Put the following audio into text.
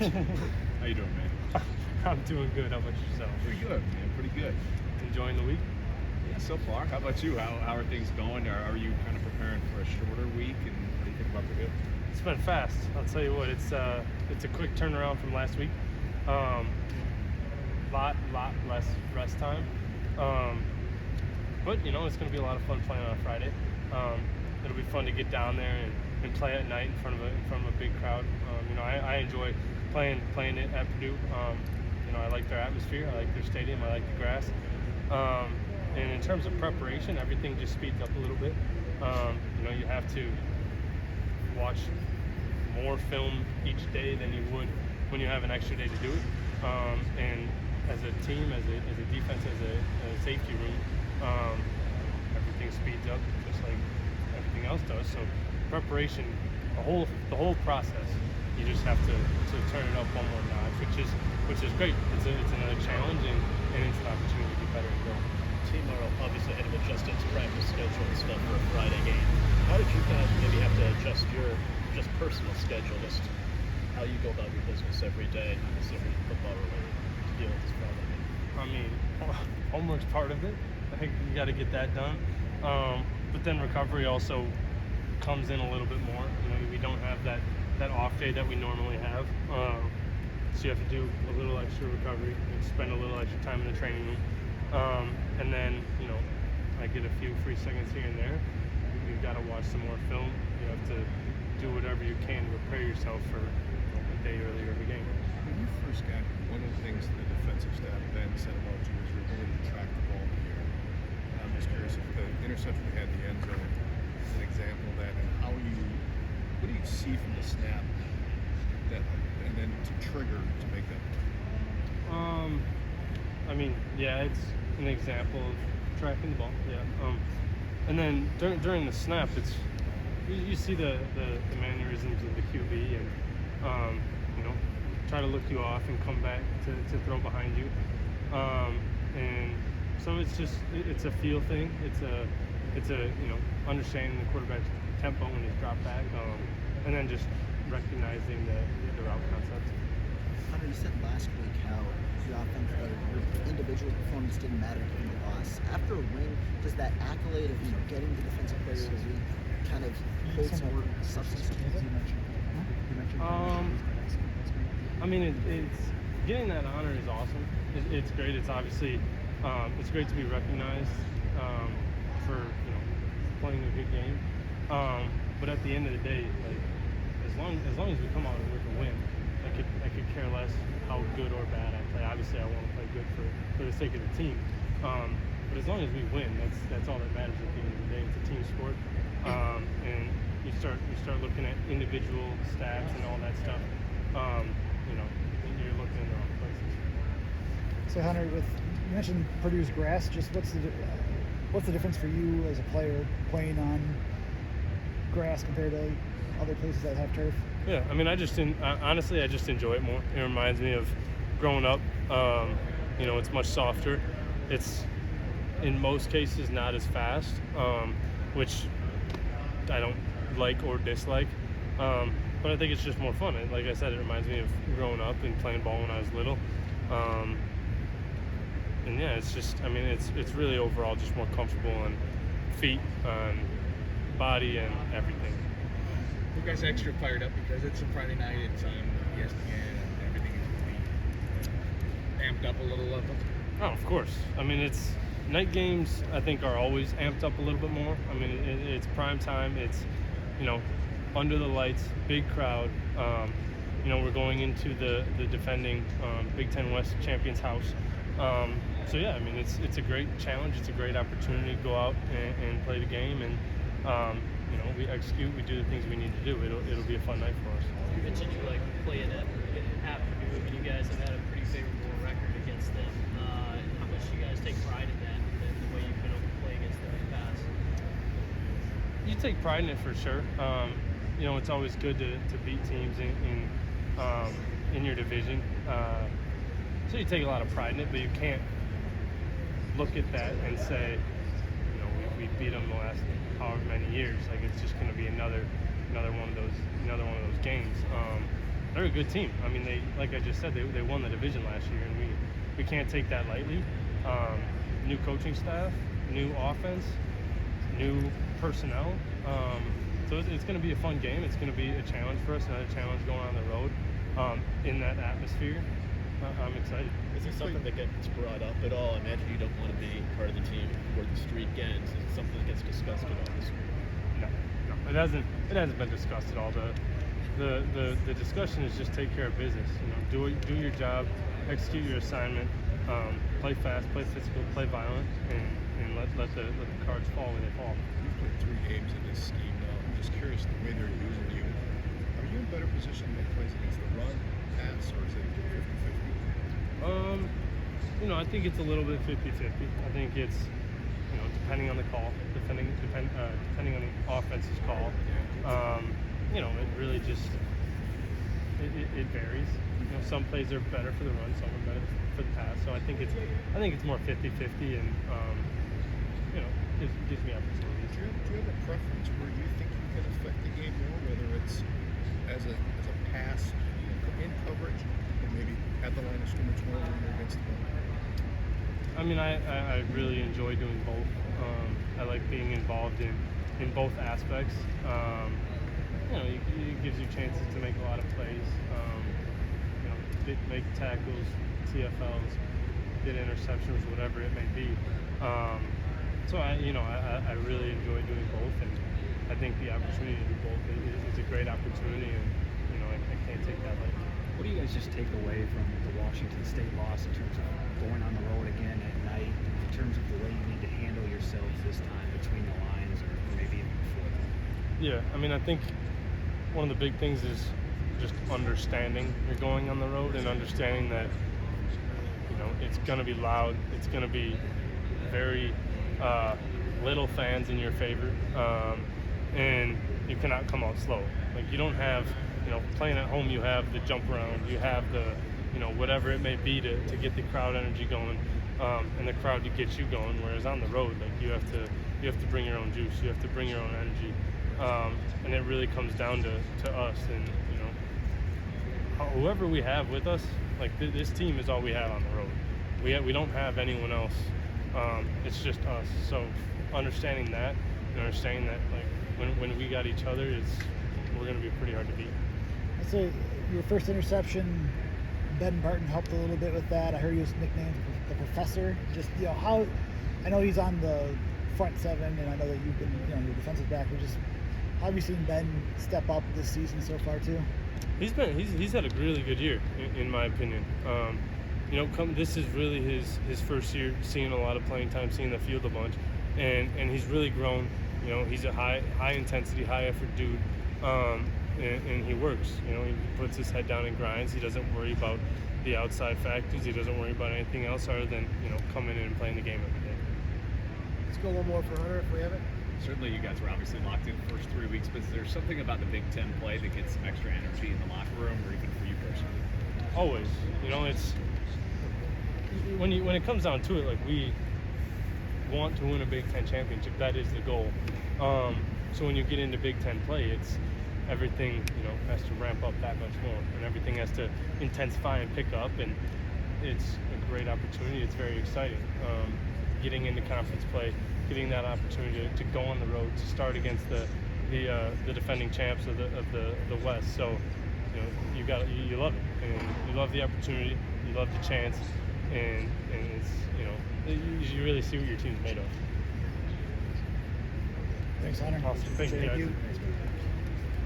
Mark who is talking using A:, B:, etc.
A: How you doing, man?
B: I'm doing good. How about yourself?
A: Pretty good, man. Pretty good.
B: Enjoying the week?
A: Yeah, so far. How about you? How are things going? Are you kind of preparing for a shorter week? And what do you think about the good?
B: It's been fast. I'll tell you what. It's a quick turnaround from last week. Lot less rest time. But it's going to be a lot of fun playing on a Friday. It'll be fun to get down there and play at night in front of a big crowd. I enjoy playing it at Purdue. I like their atmosphere. I like their stadium. I like the grass. And in terms of preparation, everything just speeds up a little bit. You have to watch more film each day than you would when you have an extra day to do it. And as a team, as a defense, as a safety room, everything speeds up just like everything else does. So preparation, the whole process, you just have to turn it up one more notch, which is great. It's another challenge and it's an opportunity to get better and grow.
C: Team are obviously had to adjust its practice schedule and stuff for a Friday game. How did you kind of maybe have to adjust your just personal schedule, just how you go about your business every day, not necessarily football related, to deal with this Friday game?
B: I mean, homework's part of it. I think you got to get that done. But then recovery also comes in a little bit more. We don't have that off day that we normally have. So you have to do a little extra recovery and spend a little extra time in the training room. And then, I get a few free seconds here and there. You've got to watch some more film. You have to do whatever you can to prepare yourself for a day earlier of a game.
A: When you first got here, one of the things the defensive staff then said about you was your ability to track the ball in the air. I'm just curious if the interception we had in the end zone is an example of that, and what do you see from the snap and then to trigger to make that play?
B: It's an example of tracking the ball. Yeah. And then during the snap, it's you see the mannerisms of the QB and try to look you off and come back to throw behind you. And so it's a feel thing. It's a understanding the quarterback's tempo when he's dropped back, and then just recognizing the route concepts.
D: Hunter, you said last week how your offense, your individual performance didn't matter in the loss. After a win, does that accolade of getting the defensive player of the week kind of hold some more substance to it?
B: It's getting that honor is awesome. It's great. It's obviously it's great to be recognized for playing a good game. But at the end of the day, as long as we come out with a win, I could care less how good or bad I play. Obviously, I want to play good for the sake of the team. But as long as we win, that's all that matters at the end of the day. It's a team sport, and you start looking at individual stats and all that stuff. You're looking in the wrong places.
E: So Hunter, you mentioned Purdue's grass. Just what's the difference for you as a player playing on grass compared to other places that have turf?
B: Yeah, honestly, I just enjoy it more. It reminds me of growing up. It's much softer. It's in most cases not as fast, which I don't like or dislike. But I think it's just more fun. Like I said, it reminds me of growing up and playing ball when I was little. And yeah, it's just, it's really overall just more comfortable on feet, on body, and everything.
A: You guys extra fired up because it's a Friday night. It's on ESPN and everything is going to be amped up a little of it.
B: Oh, of course. It's night games. I think are always amped up a little bit more. It's prime time. It's under the lights, big crowd. We're going into the defending Big Ten West champions house. So yeah, it's a great challenge. It's a great opportunity to go out and play the game, and we execute. We do the things we need to do. It'll be a fun night for us.
F: You mentioned you playing at Purdue. You guys have had a pretty favorable record against them. How much do you guys take pride in that, and the way you've been able to play against them in the past?
B: You take pride in it for sure. It's always good to beat teams in your division. So you take a lot of pride in it, but you can't look at that and say, we beat them the last however many years. It's just going to be another one of those games. they're a good team. I mean, they, like I just said, they won the division last year, and we can't take that lightly. New coaching staff, new offense, new personnel. So it's going to be a fun game. It's going to be a challenge for us, another challenge going on the road in that atmosphere. I'm excited.
C: Is it something that gets brought up at all? I imagine you don't want to be part of the team where the streak ends. Is it something that gets discussed at all this year?
B: No, it hasn't. It hasn't been discussed at all. The discussion is just take care of business. Do your job, execute your assignment, play fast, play physical, play violent, and let the cards fall where they fall.
A: You've played 3 games in this scheme now. I'm just curious the way they're using you. Are you in better position to make plays against the run, pass, or is it 50-50?
B: I think it's a little bit 50-50. I think it's, depending on the call, depending on the offense's call. It really just it varies. Some plays are better for the run, some are better for the pass. So I think it's more 50-50, and gives me opportunities.
A: Do you have a preference where you think you can affect the game more, whether it's as a pass in coverage, or maybe at the line of scrimmage more when you're against the ball?
B: I mean, I really enjoy doing both. I like being involved in both aspects. It gives you chances to make a lot of plays. Make tackles, TFLs, get interceptions, whatever it may be. So I really enjoy doing both, and I think the opportunity to do both is a great opportunity, and I can't take that lightly.
G: What do you guys just take away from the Washington State loss in terms of going on the road again at night, in terms of the way you need to handle yourselves this time between the lines, or maybe even before that?
B: Yeah, I mean, I think one of the big things is just understanding you're going on the road, and understanding that it's going to be loud, it's going to be very little fans in your favor, and you cannot come out slow. Like, you don't have, playing at home, you have the jump around, you have the, whatever it may be to get the crowd energy going, and the crowd to get you going. Whereas on the road, like, you have to bring your own juice, you have to bring your own energy, and it really comes down to us, and whoever we have with us. Like, this team is all we have on the road. We don't have anyone else. It's just us. So understanding that, and understanding that, like, when we got each other, we're going to be pretty hard to beat.
E: So your first interception, Ben Barton helped a little bit with that. I heard he was nicknamed the Professor. Just how, I know he's on the front seven, and I know that you've been your defensive back. But just how have you seen Ben step up this season so far too?
B: He's had a really good year in my opinion. This is really his first year seeing a lot of playing time, seeing the field a bunch, and he's really grown. He's a high intensity, high effort dude, and he works. He puts his head down and grinds. He doesn't worry about the outside factors. He doesn't worry about anything else other than coming in and playing the game every day.
H: Let's go one more for Hunter if we have it.
I: Certainly you guys were obviously locked in the first 3 weeks, but is there something about the Big Ten play that gets some extra energy in the locker room, or even for you personally?
B: Always. It's when it comes down to it, like, we want to win a Big Ten championship. That is the goal. So when you get into Big Ten play, it's everything has to ramp up that much more, and everything has to intensify and pick up, and it's a great opportunity. It's very exciting. Getting into conference play, getting that opportunity to go on the road, to start against the defending champs of the West. So you love it, and you love the opportunity, you love the chance, and it's you really see what your team's made of.
E: Thanks, Hunter.
B: Awesome. Thank you, guys.